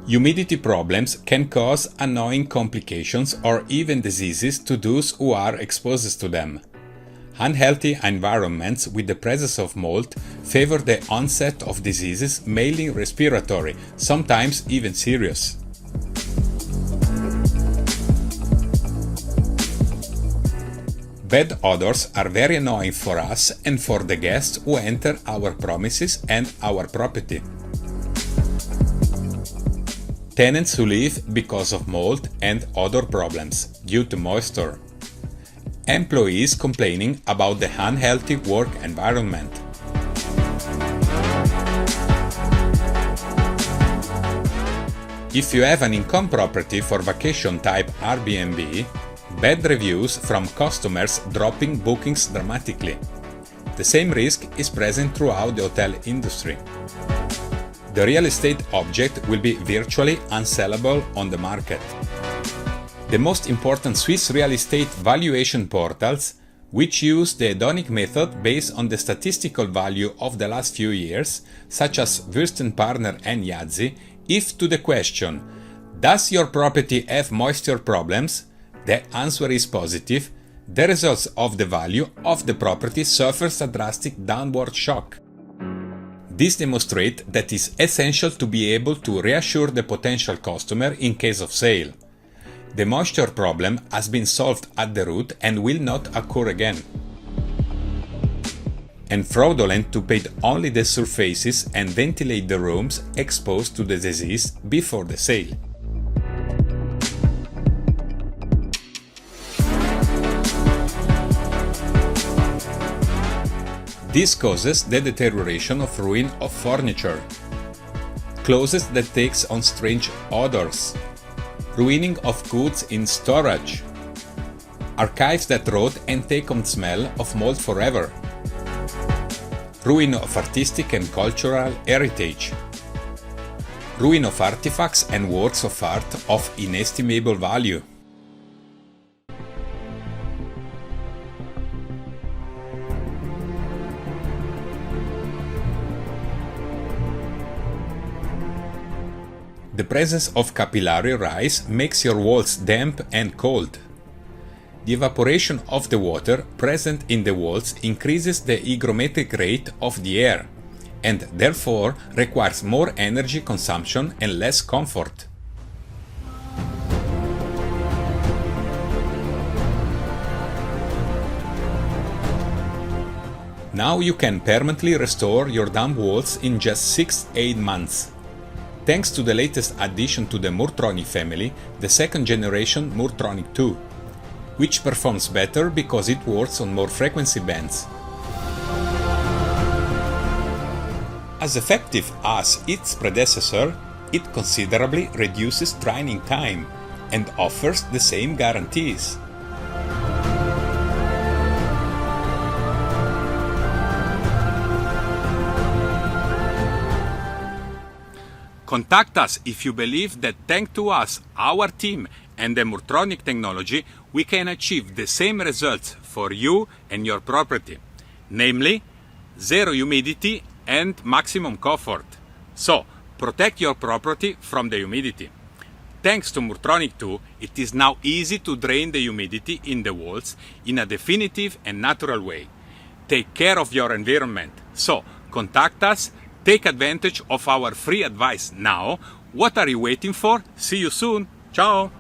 Humidity problems can cause annoying complications or even diseases to those who are exposed to them. Unhealthy environments with the presence of mold favor the onset of diseases, mainly respiratory, sometimes even serious. Bad odors are very annoying for us and for the guests who enter our premises and our property. Tenants who leave because of mold and odor problems due to moisture. Employees complaining about the unhealthy work environment. If you have an income property for vacation type Airbnb, bad reviews from customers dropping bookings dramatically. The same risk is present throughout the hotel industry. The real estate object will be virtually unsellable on the market. The most important Swiss real estate valuation portals, which use the hedonic method based on the statistical value of the last few years, such as Partner and Yazzi, if to the question, does your property have moisture problems? The answer is positive. The results of the value of the property suffers a drastic downward shock. This demonstrates that it is essential to be able to reassure the potential customer in case of sale. The moisture problem has been solved at the root and will not occur again. And fraudulent to paint only the surfaces and ventilate the rooms exposed to the disease before the sale. This causes the deterioration of ruin of furniture, closets that takes on strange odors, ruining of goods in storage, archives that rot and take on smell of mold forever, ruin of artistic and cultural heritage, ruin of artifacts and works of art of inestimable value. The presence of capillary rise makes your walls damp and cold. The evaporation of the water present in the walls increases the hygrometric rate of the air, and therefore requires more energy consumption and less comfort. Now you can permanently restore your damp walls in just 6-8 months. Thanks to the latest addition to the Mur-Tronic family, the second generation Mur-Tronic 2, which performs better because it works on more frequency bands. As effective as its predecessor, it considerably reduces drying time and offers the same guarantees. Contact us if you believe that thanks to us, our team, and the Mur-Tronic technology, we can achieve the same results for you and your property, namely zero humidity and maximum comfort. So, protect your property from the humidity. Thanks to Mur-Tronic 2, it is now easy to drain the humidity in the walls in a definitive and natural way. Take care of your environment. So, contact us. Take advantage of our free advice now. What are you waiting for? See you soon. Ciao!